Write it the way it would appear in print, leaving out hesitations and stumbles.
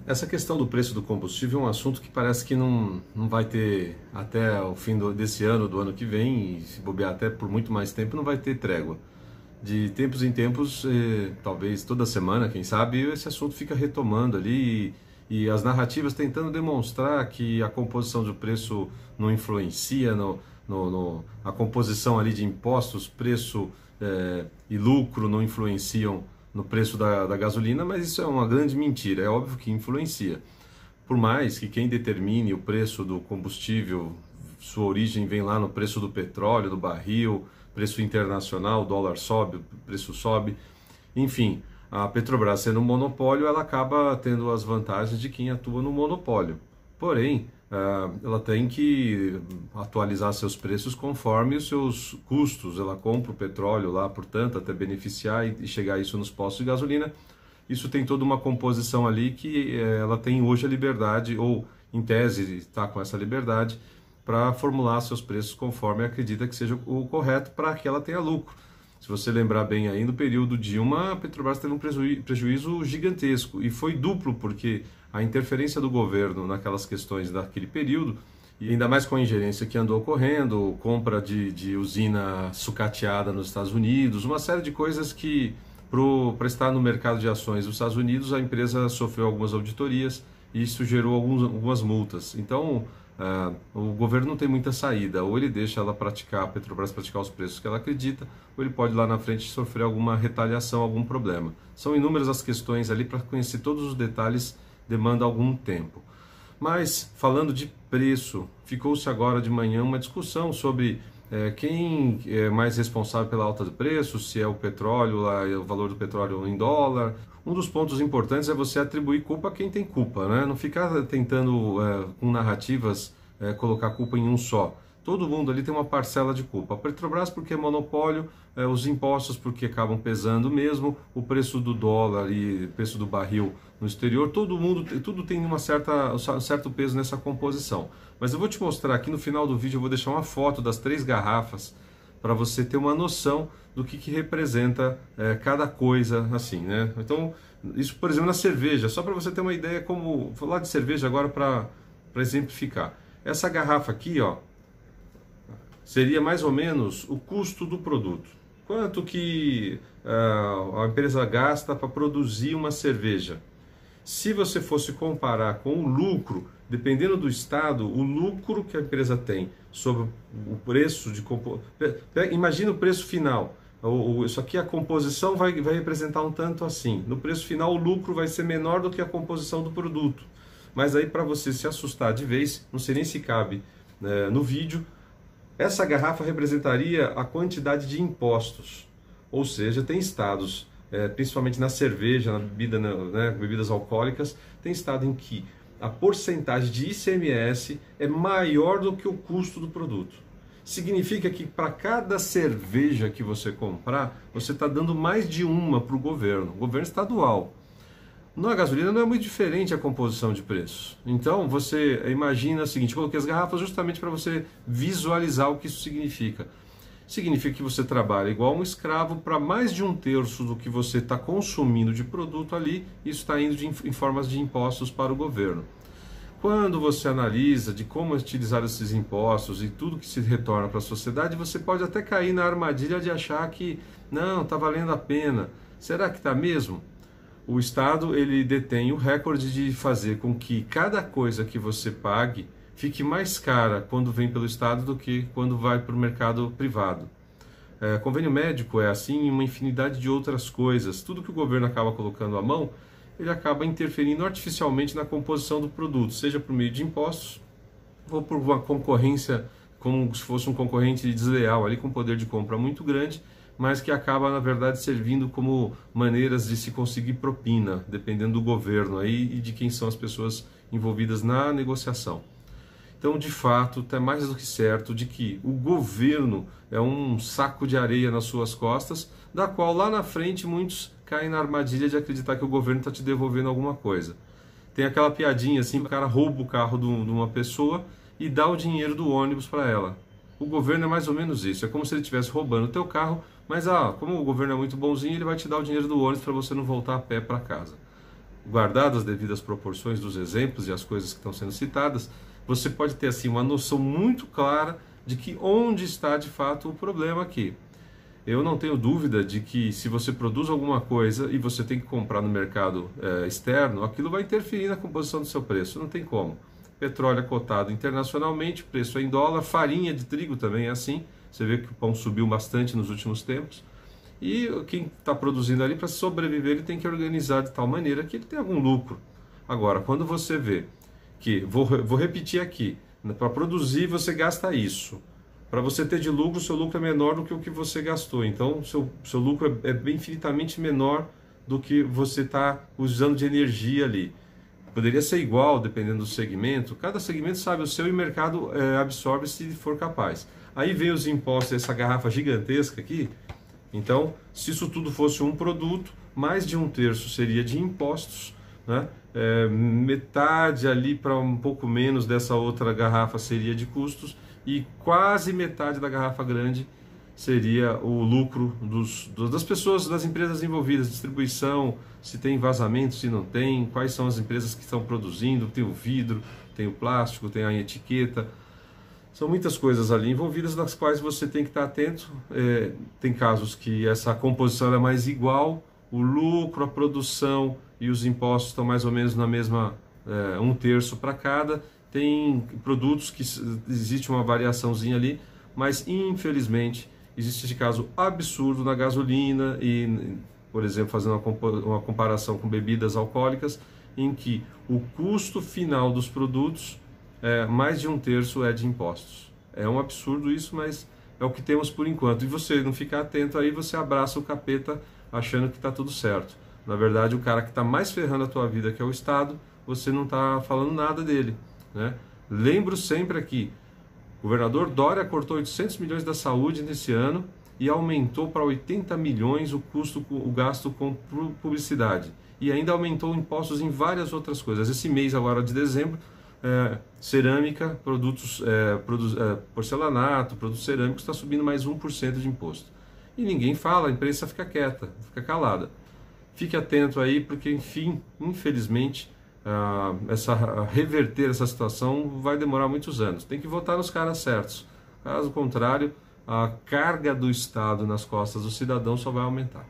Essa questão do preço do combustível é um assunto que parece que não vai ter até o fim desse ano, do ano que vem, e se bobear até por muito mais tempo, não vai ter trégua. De tempos em tempos, talvez toda semana, quem sabe, esse assunto fica retomando ali e as narrativas tentando demonstrar que a composição do preço não influencia a composição ali de impostos, preço e lucro não influenciam no preço da gasolina, mas isso é uma grande mentira, é óbvio que influencia. Por mais que quem determine o preço do combustível, sua origem vem lá no preço do petróleo, do barril, preço internacional, o dólar sobe, o preço sobe, enfim, a Petrobras sendo um monopólio, ela acaba tendo as vantagens de quem atua no monopólio. Porém, ela tem que atualizar seus preços conforme os seus custos. Ela compra o petróleo lá, portanto, até beneficiar e chegar isso nos postos de gasolina. Isso tem toda uma composição ali que ela tem hoje a liberdade, ou em tese está com essa liberdade, para formular seus preços conforme acredita que seja o correto para que ela tenha lucro. Se você lembrar bem aí, no período Dilma, a Petrobras teve um prejuízo gigantesco, e foi duplo, porque a interferência do governo naquelas questões daquele período, e ainda mais com a ingerência que andou ocorrendo, compra de usina sucateada nos Estados Unidos, uma série de coisas que, para estar no mercado de ações dos Estados Unidos, a empresa sofreu algumas auditorias e isso gerou algumas multas. Então, o governo não tem muita saída, ou ele deixa ela praticar, a Petrobras praticar os preços que ela acredita, ou ele pode lá na frente sofrer alguma retaliação, algum problema. São inúmeras as questões ali, para conhecer todos os detalhes demanda algum tempo. Mas, falando de preço, ficou-se agora de manhã uma discussão sobre quem é mais responsável pela alta do preço, se é o petróleo, o valor do petróleo em dólar. Um dos pontos importantes é você atribuir culpa a quem tem culpa, né? Não ficar tentando, com narrativas, colocar culpa em um só. Todo mundo ali tem uma parcela de culpa. A Petrobras porque é monopólio, os impostos porque acabam pesando mesmo, o preço do dólar e o preço do barril no exterior, tudo tem um certo peso nessa composição. Mas eu vou te mostrar aqui no final do vídeo, eu vou deixar uma foto das 3 garrafas para você ter uma noção do que representa cada coisa assim, né? Então, isso, por exemplo, na cerveja, só para você ter uma ideia, como vou falar de cerveja agora para exemplificar. Essa garrafa aqui, ó, seria mais ou menos o custo do produto. Quanto que a empresa gasta para produzir uma cerveja? Se você fosse comparar com o lucro, dependendo do estado, o lucro que a empresa tem sobre o preço de imagina o preço final. Isso aqui, a composição vai representar um tanto assim. No preço final, o lucro vai ser menor do que a composição do produto. Mas aí, para você se assustar de vez, não sei nem se cabe no vídeo, essa garrafa representaria a quantidade de impostos. Ou seja, tem estados, principalmente na cerveja, na bebida, bebidas alcoólicas, tem estado em que a porcentagem de ICMS é maior do que o custo do produto. Significa que para cada cerveja que você comprar, você está dando mais de uma para o governo estadual. Na gasolina não é muito diferente a composição de preços. Então você imagina o seguinte, coloquei as garrafas justamente para você visualizar o que isso significa. Significa que você trabalha igual um escravo para mais de 1/3 do que você está consumindo de produto ali, isso está indo em formas de impostos para o governo. Quando você analisa de como utilizar esses impostos e tudo que se retorna para a sociedade, você pode até cair na armadilha de achar que não, está valendo a pena. Será que está mesmo? O Estado, ele detém o recorde de fazer com que cada coisa que você pague fique mais cara quando vem pelo Estado do que quando vai para o mercado privado. Convênio médico é assim, uma infinidade de outras coisas. Tudo que o governo acaba colocando à mão, ele acaba interferindo artificialmente na composição do produto, seja por meio de impostos ou por uma concorrência, como se fosse um concorrente desleal, ali com poder de compra muito grande, mas que acaba, na verdade, servindo como maneiras de se conseguir propina, dependendo do governo aí e de quem são as pessoas envolvidas na negociação. Então, de fato, está mais do que certo de que o governo é um saco de areia nas suas costas, da qual lá na frente muitos caem na armadilha de acreditar que o governo está te devolvendo alguma coisa. Tem aquela piadinha assim, o cara rouba o carro de uma pessoa e dá o dinheiro do ônibus para ela. O governo é mais ou menos isso, é como se ele estivesse roubando o teu carro, mas como o governo é muito bonzinho, ele vai te dar o dinheiro do ônibus para você não voltar a pé para casa. guardadas as devidas proporções dos exemplos e as coisas que estão sendo citadas, você pode ter assim uma noção muito clara de que onde está de fato o problema aqui. Eu não tenho dúvida de que se você produz alguma coisa e você tem que comprar no mercado externo, aquilo vai interferir na composição do seu preço, não tem como. Petróleo é cotado internacionalmente, preço é em dólar, farinha de trigo também é assim, você vê que o pão subiu bastante nos últimos tempos, e quem está produzindo ali, para sobreviver, ele tem que organizar de tal maneira que ele tenha algum lucro. Agora, quando você vê que, vou repetir aqui, para produzir você gasta isso, para você ter de lucro, seu lucro é menor do que o que você gastou, então seu lucro é infinitamente menor do que você está usando de energia ali. Poderia ser igual, dependendo do segmento, cada segmento sabe o seu e o mercado absorve se for capaz. Aí vem os impostos, essa garrafa gigantesca aqui. Então, se isso tudo fosse um produto, mais de 1/3 seria de impostos, né? Metade ali para um pouco menos dessa outra garrafa seria de custos e quase metade da garrafa grande seria o lucro das pessoas, das empresas envolvidas, distribuição, se tem vazamento, se não tem, quais são as empresas que estão produzindo, tem o vidro, tem o plástico, tem a etiqueta. São muitas coisas ali envolvidas, das quais você tem que estar atento. Tem casos que essa composição é mais igual, o lucro, a produção e os impostos estão mais ou menos na mesma 1/3 para cada. Tem produtos que existe uma variaçãozinha ali, mas infelizmente existe esse caso absurdo na gasolina e, por exemplo, fazendo uma comparação com bebidas alcoólicas, em que o custo final dos produtos, mais de 1/3 é de impostos. É um absurdo isso, mas é o que temos por enquanto. E você não ficar atento aí, você abraça o capeta achando que está tudo certo. Na verdade, o cara que está mais ferrando a tua vida, que é o Estado, você não está falando nada dele, né? Lembro sempre aqui, o governador Dória cortou 800 milhões da saúde nesse ano e aumentou para 80 milhões o gasto com publicidade. E ainda aumentou impostos em várias outras coisas. Esse mês agora de dezembro, cerâmica, porcelanato, produtos cerâmicos, está subindo mais 1% de imposto. E ninguém fala, a imprensa fica quieta, fica calada. Fique atento aí, porque, enfim, infelizmente, reverter essa situação vai demorar muitos anos. Tem que votar nos caras certos. Caso contrário, a carga do Estado nas costas do cidadão só vai aumentar.